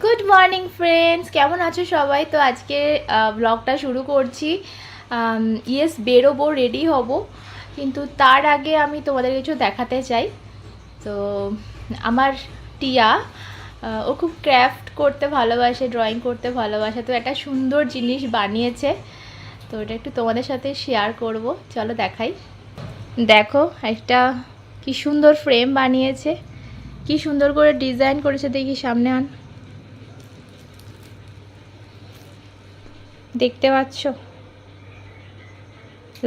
Good morning friends, কেমন আছো সবাই? তো আজকে ব্লগটা শুরু করছি। ইয়েস, বেরোবো, রেডি হব, কিন্তু তার আগে আমি তোমাদের কিছু দেখাতে চাই। তো আমার টিয়া, ও খুব ক্রাফট করতে ভালোবাসে, ড্রয়িং করতে ভালোবাসে। তো একটা সুন্দর জিনিস বানিয়েছে, তো এটা একটু তোমাদের সাথে শেয়ার করব। চলো দেখাই। দেখো, একটা কি সুন্দর ফ্রেম বানিয়েছে, কি সুন্দর করে ডিজাইন করেছে। দেখি সামনে আন, দেখতে পাচ্ছ?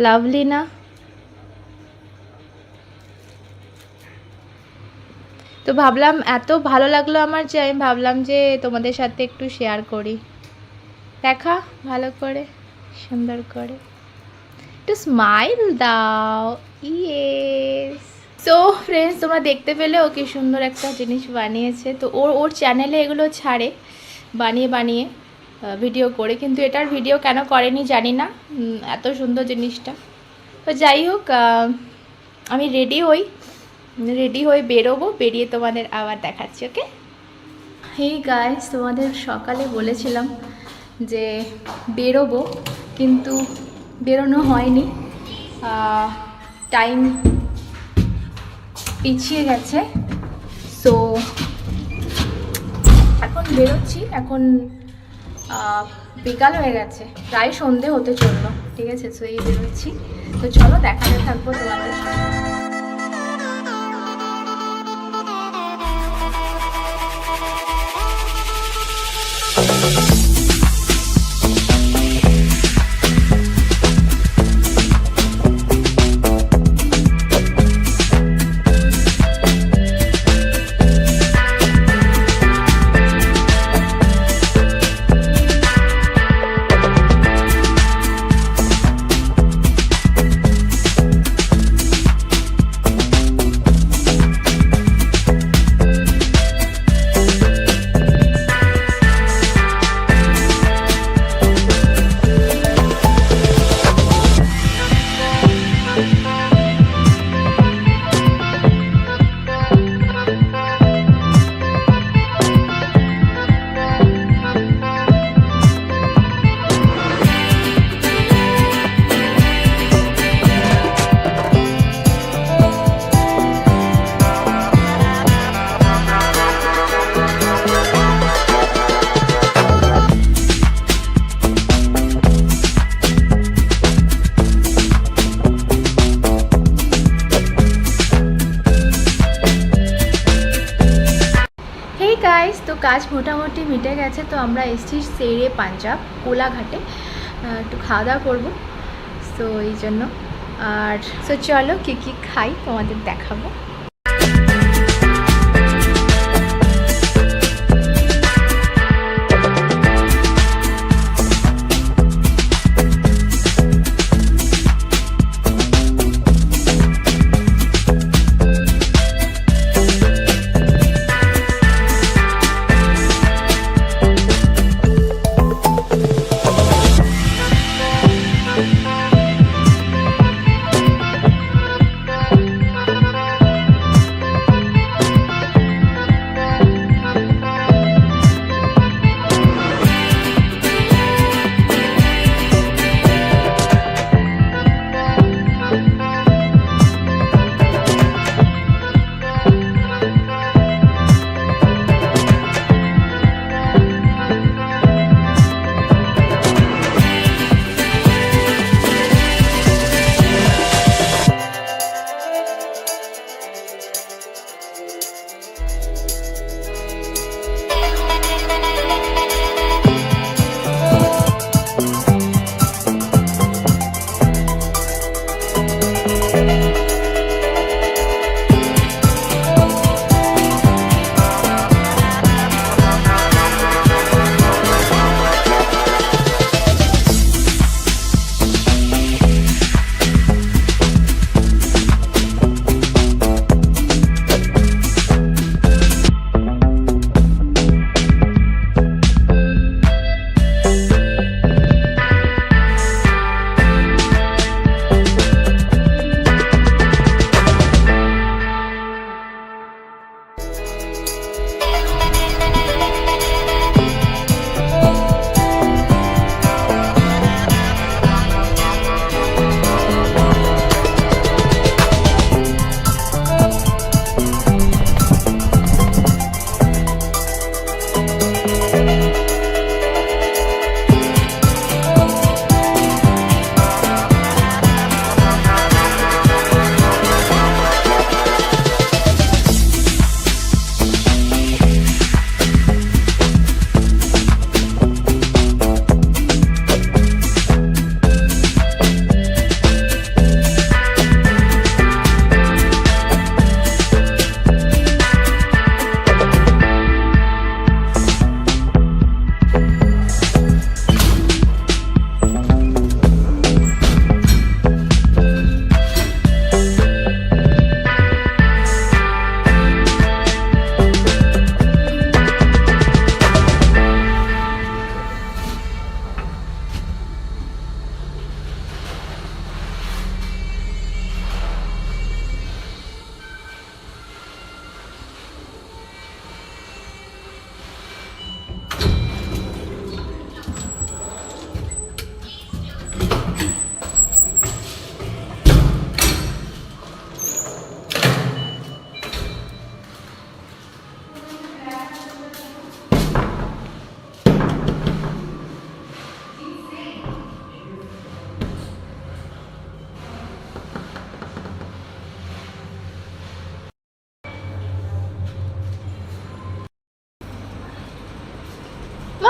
লাভলি না? তো ভাবলাম এত ভালো লাগলো আমার, যে আমি ভাবলাম যে তোমাদের সাথে একটু শেয়ার করি। দেখা ভালো করে, সুন্দর করে একটু স্মাইল দাও। ইয়েস। সো ফ্রেন্ডস, তোমরা দেখতে পেলে ও কি সুন্দর একটা জিনিস বানিয়েছে। তো ওর চ্যানেলে এগুলো ছাড়ে, বানিয়ে বানিয়ে ভিডিও করে, কিন্তু এটার ভিডিও কেন করেনি জানি না। এত সুন্দর জিনিসটা। তো যাই হোক, আমি রেডি হয়ে বেরোবো, বেরিয়ে তোমাদের আবার দেখাচ্ছি। ওকে? হেই গাইস, তোমাদের সকালে বলেছিলাম যে বেরোবো, কিন্তু বেরোনো হয়নি। টাইম পিছিয়ে গেছে। সো এখন বেরোচ্ছি। এখন বিকাল হয়ে গেছে, প্রায় সন্ধে হতে চললো। ঠিক আছে, সো এই বেরোচ্ছি। তো চলো দেখাতে থাকবো তোমাদের। গাইস, তো কাজ মোটামুটি মিটে গেছে। তো আমরা এসেছি শেরে পাঞ্জাব, কোলাঘাটে, একটু খাওয়া দাওয়া করবো। সো এই জন্য। আর সো চলো কী কী খাই তোমাদের দেখাবো।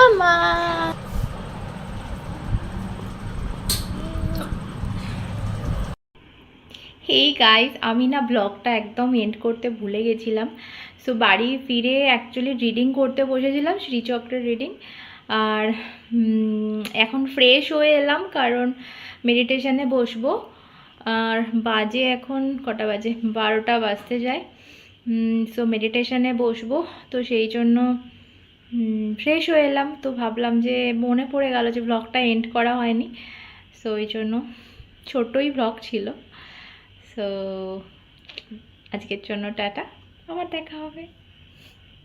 মামা। হেই গাইস, আমি না ব্লগটা একদম এন্ড করতে ভুলে গেছিলাম। সো বাড়ি ফিরে অ্যাকচুয়ালি রিডিং করতে বসেছিলাম, শ্রীচক্রের রিডিং। আর এখন ফ্রেশ হয়ে এলাম কারণ মেডিটেশনে বসবো। আর বাজে এখন কটা বাজে, 12টা বাজতে যায়। সো মেডিটেশনে বসবো, তো সেই জন্য ফ্রেশ হয়ে এলাম। তো ভাবলাম যে মনে পড়ে গেল যে ব্লগটা এন্ড করা হয়নি, সো ওই জন্য ছোট্টই ব্লগ ছিল। সো আজকের জন্য টাটা, আবার দেখা হবে।